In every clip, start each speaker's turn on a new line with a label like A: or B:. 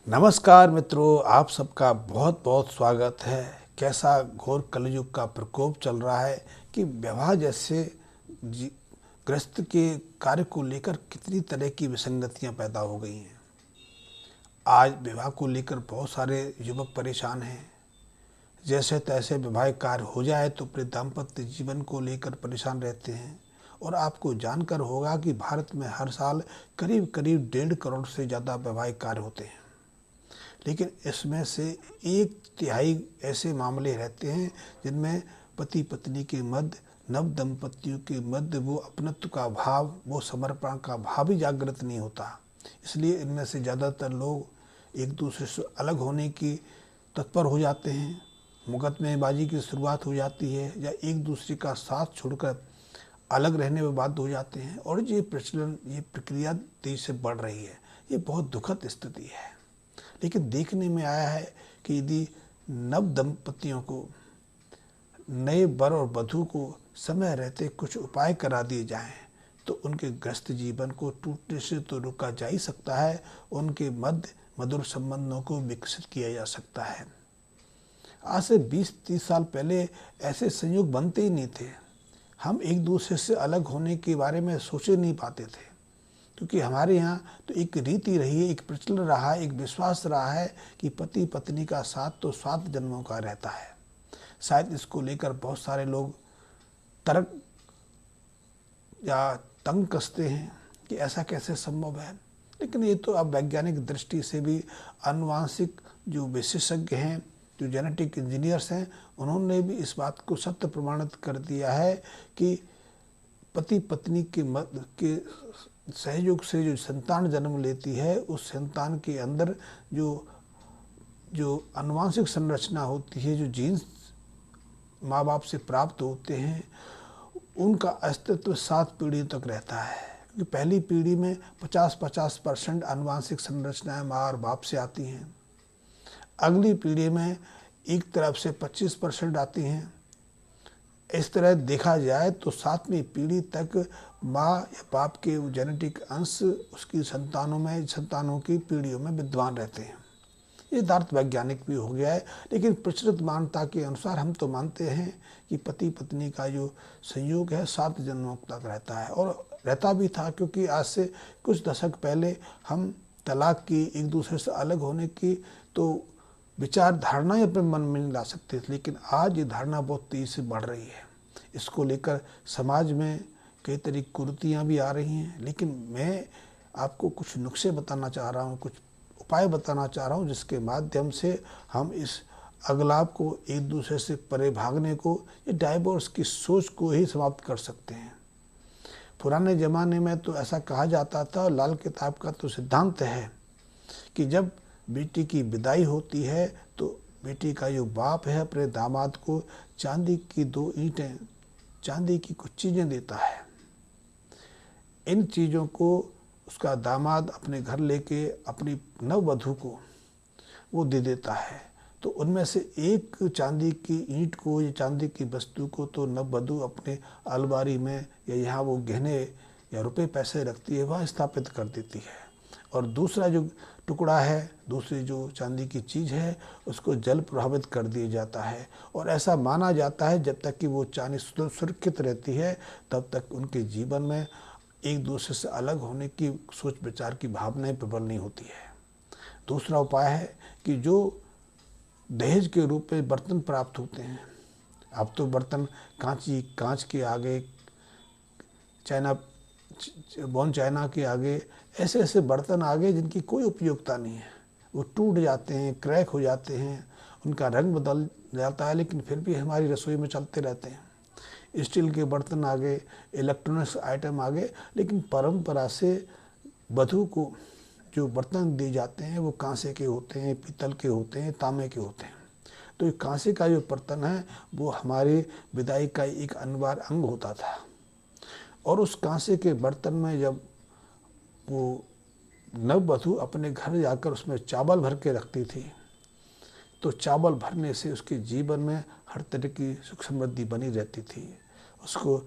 A: नमस्कार मित्रों, आप सबका बहुत बहुत स्वागत है। कैसा घोर कलयुग का प्रकोप चल रहा है कि विवाह जैसे ग्रस्त के कार्य को लेकर कितनी तरह की विसंगतियां पैदा हो गई हैं। आज विवाह को लेकर बहुत सारे युवक परेशान हैं। जैसे तैसे वैवाहिक कार्य हो जाए तो अपने दाम्पत्य जीवन को लेकर परेशान रहते हैं। और आपको जानकर होगा कि भारत में हर साल करीब करीब 1.5 करोड़ से ज़्यादा वैवाहिक कार्य होते हैं, लेकिन इसमें से 1/3 ऐसे मामले रहते हैं जिनमें पति पत्नी के मध्य, नव दंपतियों के मध्य वो अपनत्व का भाव, वो समर्पण का भाव ही जागृत नहीं होता। इसलिए इनमें से ज़्यादातर लोग एक दूसरे से अलग होने की तत्पर हो जाते हैं। मुकदमेबाजी की शुरुआत हो जाती है या एक दूसरे का साथ छोड़कर अलग रहने में बाध्य हो जाते हैं। और ये प्रचलन, ये प्रक्रिया तेजी से बढ़ रही है। ये बहुत दुखद स्थिति है। लेकिन देखने में आया है कि यदि नव दंपतियों को, नए वर और वधू को समय रहते कुछ उपाय करा दिए जाएं तो उनके ग्रस्त जीवन को टूटने से तो रोका जा ही सकता है, उनके मध्य मधुर संबंधों को विकसित किया जा सकता है। आज से 20-30 साल पहले ऐसे संयोग बनते ही नहीं थे। हम एक दूसरे से अलग होने के बारे में सोचे नहीं पाते थे, क्योंकि हमारे यहाँ तो एक रीति रही है, एक प्रचलन रहा है, एक विश्वास रहा है कि पति पत्नी का साथ तो 7 जन्मों का रहता है। शायद इसको लेकर बहुत सारे लोग तर्क या तंग कसते हैं कि ऐसा कैसे संभव है। लेकिन ये तो अब वैज्ञानिक दृष्टि से भी, आनुवांशिक जो विशेषज्ञ हैं, जो जेनेटिक इंजीनियर्स हैं, उन्होंने भी इस बात को सत्य प्रमाणित कर दिया है कि पति पत्नी के सहयोग से जो संतान जन्म लेती है, उस संतान के अंदर जो आनुवांशिक संरचना होती है, जो जीन्स माँ बाप से प्राप्त होते हैं, उनका अस्तित्व 7 पीढ़ियों तक रहता है। क्योंकि पहली पीढ़ी में 50% आनुवांशिक संरचनाएं माँ और बाप से आती हैं। अगली पीढ़ी में एक तरफ से 25% आती हैं। इस तरह देखा जाए तो 7वीं पीढ़ी तक माँ या बाप के जेनेटिक अंश उसकी संतानों की पीढ़ियों में विद्वान रहते हैं। ये यथार्थ वैज्ञानिक भी हो गया है। लेकिन प्रचलित मान्यता के अनुसार हम तो मानते हैं कि पति पत्नी का जो संयोग है 7 जन्मों तक रहता है, और रहता भी था। क्योंकि आज से कुछ दशक पहले हम तलाक की, एक दूसरे से अलग होने की तो विचार धारणा ही अपने मन में नहीं ला सकते थे। लेकिन आज ये धारणा बहुत तेज़ी से बढ़ रही है। इसको लेकर समाज में कई तरह की कुरीतियाँ भी आ रही हैं। लेकिन मैं आपको कुछ नुस्खे बताना चाह रहा हूँ, कुछ उपाय बताना चाह रहा हूँ, जिसके माध्यम से हम इस अगलाप को, एक दूसरे से परे भागने को, ये डाइवोर्स की सोच को ही समाप्त कर सकते हैं। पुराने ज़माने में तो ऐसा कहा जाता था, लाल किताब का तो सिद्धांत है कि जब बेटी की विदाई होती है तो बेटी का जो बाप है अपने दामाद को चांदी की 2 ईंटें, चांदी की कुछ चीज़ें देता है। इन चीज़ों को उसका दामाद अपने घर लेके अपनी नववधू को वो दे देता है। तो उनमें से एक चांदी की ईंट को या चांदी की वस्तु को तो नववधू अपने अलमारी में या यहाँ वो गहने या रुपए पैसे रखती है, वहाँ स्थापित कर देती है। और दूसरा जो टुकड़ा है, दूसरी जो चांदी की चीज़ है, उसको जल प्रभावित कर दिया जाता है। और ऐसा माना जाता है जब तक कि वो चांदी सुरक्षित रहती है तब तक उनके जीवन में एक दूसरे से अलग होने की सोच विचार की भावनाएं प्रबल नहीं होती है। दूसरा उपाय है कि जो दहेज के रूप में बर्तन प्राप्त होते हैं, अब तो बर्तन कांच के आगे, चाइना के आगे, ऐसे ऐसे बर्तन आ गए जिनकी कोई उपयोगिता नहीं है। वो टूट जाते हैं, क्रैक हो जाते हैं, उनका रंग बदल जाता है, लेकिन फिर भी हमारी रसोई में चलते रहते हैं। स्टील के बर्तन आ गए, इलेक्ट्रॉनिक्स आइटम आ गए, लेकिन परंपरा से वधू को जो बर्तन दिए जाते हैं वो कांसे के होते हैं, पीतल के होते हैं, तांबे के होते हैं। तो ये कांसे का जो बर्तन है वो हमारे विदाई का एक अनिवार्य अंग होता था। और उस कांसे के बर्तन में जब वो नववधू अपने घर जाकर उसमें चावल भर के रखती थी, तो चावल भरने से उसके जीवन में हर तरह की सुख समृद्धि बनी रहती थी। उसको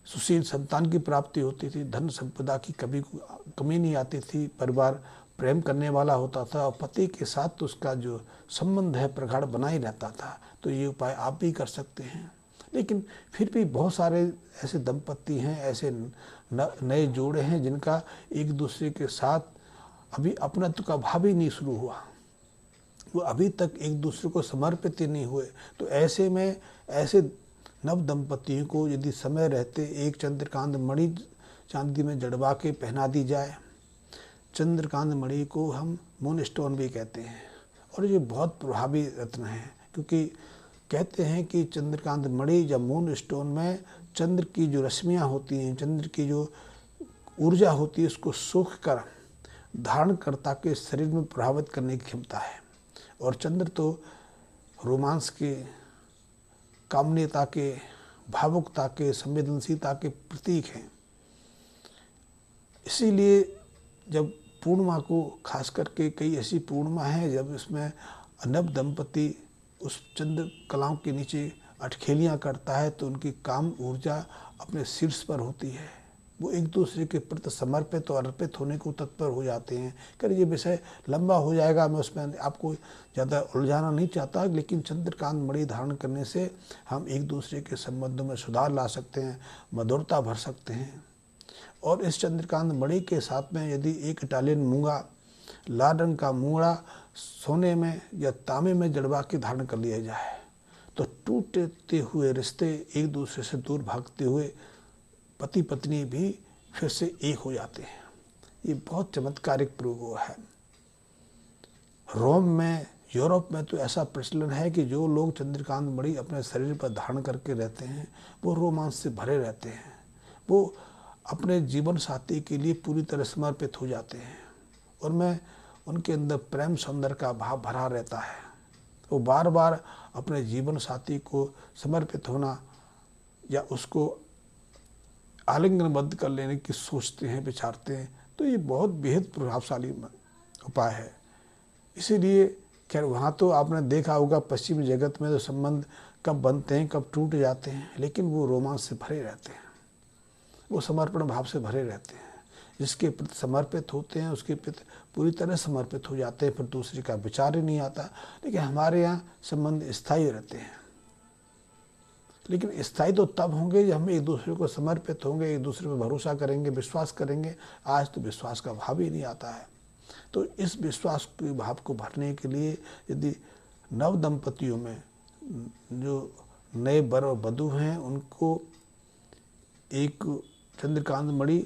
A: सुशील संतान की प्राप्ति होती थी, धन संपदा की कभी कमी नहीं आती थी, परिवार प्रेम करने वाला होता था और पति के साथ तो उसका जो संबंध है प्रगाढ़ बना ही रहता था। तो ये उपाय आप भी कर सकते हैं। लेकिन फिर भी बहुत सारे ऐसे दंपत्ति हैं, ऐसे नए जोड़े हैं जिनका एक दूसरे के साथ अभी अपनत्व का भाव ही नहीं शुरू हुआ, वो अभी तक एक दूसरे को समर्पित ही नहीं हुए। तो ऐसे में ऐसे नव दंपतियों को यदि समय रहते एक चंद्रकांत मणि चांदी में जड़वा के पहना दी जाए, चंद्रकांत मणि को हम मून स्टोन भी कहते हैं, और ये बहुत प्रभावी रत्न है, क्योंकि कहते हैं कि चंद्रकांत मणि या मून स्टोन में चंद्र की जो रश्मियाँ होती हैं, चंद्र की जो ऊर्जा होती है, उसको सोख कर धारणकर्ता के शरीर में प्रभावित करने की क्षमता है। और चंद्र तो रोमांस के, कामनीयता के, भावुकता के, संवेदनशीलता के प्रतीक हैं। इसीलिए जब पूर्णिमा को, खास करके कई ऐसी पूर्णिमा है जब इसमें नव दंपति उस चंद्र कलाओं के नीचे अटखेलियाँ करता है, तो उनकी काम ऊर्जा अपने शीर्ष पर होती है। वो एक दूसरे के प्रति समर्पित और अर्पित होने को तत्पर हो जाते हैं। कर ये विषय लंबा हो जाएगा, मैं उसमें आपको ज़्यादा उलझाना नहीं चाहता, लेकिन चंद्रकांत मणि धारण करने से हम एक दूसरे के संबंधों में सुधार ला सकते हैं, मधुरता भर सकते हैं। और इस चंद्रकांत मणि के साथ में यदि एक इटालियन मूंगा, लाल रंग का मूंगा सोने में या तांबे में जड़वा के धारण कर लिया जाए, तो टूटते हुए रिश्ते, एक दूसरे से दूर भागते हुए पति पत्नी भी फिर से एक हो जाते हैं। ये बहुत चमत्कारिक प्रयोग है। रोम में, यूरोप में तो ऐसा प्रचलन है कि जो लोग चंद्रकांत मणि अपने शरीर पर धारण करके रहते हैं वो रोमांच से भरे रहते हैं, वो अपने जीवन साथी के लिए पूरी तरह समर्पित हो जाते हैं, और मैं उनके अंदर प्रेम सौंदर्य का भाव भरा रहता है। वो बार बार अपने जीवन साथी को समर्पित होना या उसको आलिंगनबद्ध कर लेने की सोचते हैं, विचारते हैं। तो ये बहुत बेहद प्रभावशाली उपाय है। इसीलिए खैर वहाँ तो आपने देखा होगा पश्चिमी जगत में तो संबंध कब बनते हैं, कब टूट जाते हैं, लेकिन वो रोमांच से भरे रहते हैं, वो समर्पण भाव से भरे रहते हैं। जिसके प्रति समर्पित होते हैं उसके प्रति पूरी तरह समर्पित हो जाते हैं, फिर दूसरे का विचार ही नहीं आता। लेकिन हमारे यहाँ संबंध स्थायी रहते हैं। लेकिन स्थायी तो तब होंगे जब हम एक दूसरे को समर्पित होंगे, एक दूसरे पर भरोसा करेंगे, विश्वास करेंगे। आज तो विश्वास का भाव ही नहीं आता है। तो इस विश्वास के भाव को भरने के लिए यदि नव दंपतियों में जो नए वर और वधू हैं उनको एक चंद्रकांत मणि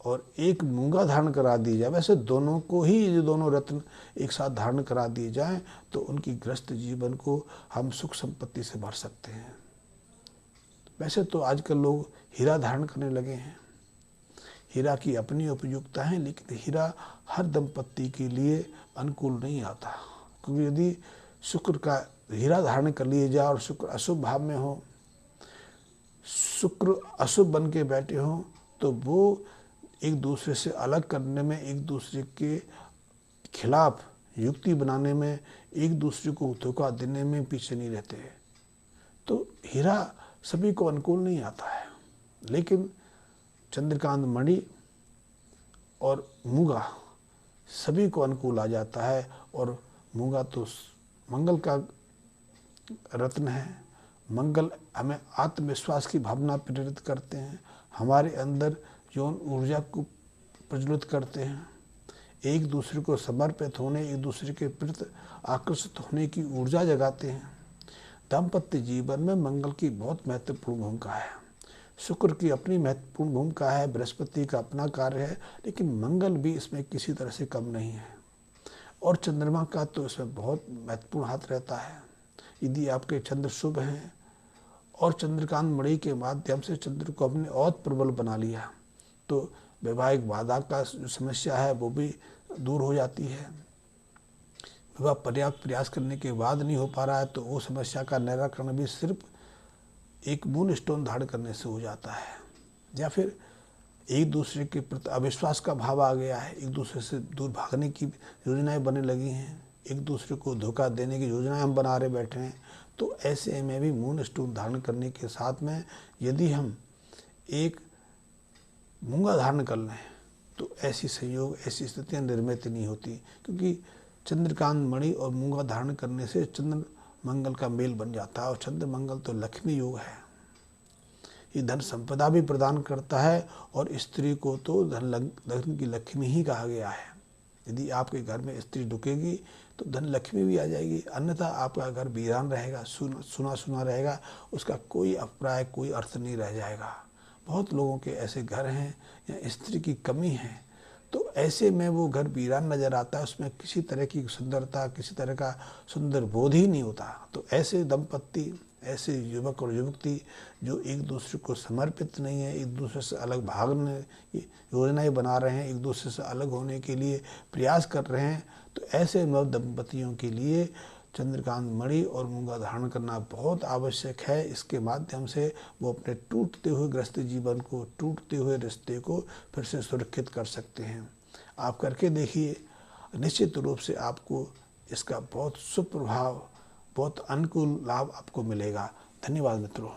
A: और एक मूंगा धारण करा दी जाए, वैसे दोनों को ही ये दोनों रत्न एक साथ धारण करा दिए जाएं, तो उनकी ग्रस्त जीवन को हम सुख संपत्ति से भर सकते हैं। वैसे तो आजकल लोग हीरा धारण करने लगे हैं, हीरा की अपनी उपयुक्तता है, लेकिन हीरा हर दंपत्ति के लिए अनुकूल नहीं आता, क्योंकि यदि शुक्र का हीरा धारण कर लिए जाए और शुक्र अशुभ भाव में हो, शुक्र अशुभ बन के बैठे हों, तो वो एक दूसरे से अलग करने में, एक दूसरे के खिलाफ युक्ति बनाने में, एक दूसरे को धोखा देने में पीछे नहीं रहते। तो हीरा सभी को अनुकूल नहीं आता है, लेकिन चंद्रकांत मणि और मूंगा सभी को अनुकूल आ जाता है। और मूंगा तो मंगल का रत्न है। मंगल हमें आत्मविश्वास की भावना प्रेरित करते हैं, हमारे अंदर यौन ऊर्जा को प्रज्वलित करते हैं, एक दूसरे को समर्पित होने, एक दूसरे के प्रति आकर्षित होने की ऊर्जा जगाते हैं। दाम्पत्य जीवन में मंगल की बहुत महत्वपूर्ण भूमिका है। शुक्र की अपनी महत्वपूर्ण भूमिका है, बृहस्पति का अपना कार्य है, लेकिन मंगल भी इसमें किसी तरह से कम नहीं है। और चंद्रमा का तो इसमें बहुत महत्वपूर्ण हाथ रहता है। यदि आपके चंद्र शुभ हैं और चंद्रकांत मणि के माध्यम से चंद्र को अपने और प्रबल बना लिया, तो वैवाहिक बाधा का जो समस्या है वो भी दूर हो जाती है। विवाह पर्याप्त प्रयास करने के बाद नहीं हो पा रहा है, तो वो समस्या का निराकरण भी सिर्फ एक मून स्टोन धारण करने से हो जाता है। या फिर एक दूसरे के प्रति अविश्वास का भाव आ गया है, एक दूसरे से दूर भागने की योजनाएं बनने लगी हैं, एक दूसरे को धोखा देने की योजनाएं हम बना रहे बैठे हैं, तो ऐसे में भी मून स्टोन धारण करने के साथ में यदि हम एक मूंगा धारण कर लें, तो ऐसी संयोग, ऐसी स्थितियाँ निर्मित नहीं होती, क्योंकि चंद्रकांत मणि और मूंगा धारण करने से चंद्र मंगल का मेल बन जाता है, और चंद्र मंगल तो लक्ष्मी योग है। ये धन संपदा भी प्रदान करता है, और स्त्री को तो धन की लक्ष्मी ही कहा गया है। यदि आपके घर में स्त्री ढुकेगी तो धन लक्ष्मी भी आ जाएगी, अन्यथा आपका घर वीरान रहेगा, सुना सुना रहेगा, उसका कोई अभिप्राय, कोई अर्थ नहीं रह जाएगा। बहुत लोगों के ऐसे घर हैं या स्त्री की कमी है, तो ऐसे में वो घर वीरान नजर आता है, उसमें किसी तरह की सुंदरता, किसी तरह का सुंदर बोध ही नहीं होता। तो ऐसे दंपत्ति, ऐसे युवक और युवती जो एक दूसरे को समर्पित नहीं है, एक दूसरे से अलग भागने की योजनाएं बना रहे हैं, एक दूसरे से अलग होने के लिए प्रयास कर रहे हैं, तो ऐसे नव दंपतियों के लिए चंद्रकांत मणि और मूंगा धारण करना बहुत आवश्यक है। इसके माध्यम से वो अपने टूटते हुए गृहस्थ जीवन को, टूटते हुए रिश्ते को फिर से सुरक्षित कर सकते हैं। आप करके देखिए, निश्चित रूप से आपको इसका बहुत सुप्रभाव, बहुत अनुकूल लाभ आपको मिलेगा। धन्यवाद मित्रों।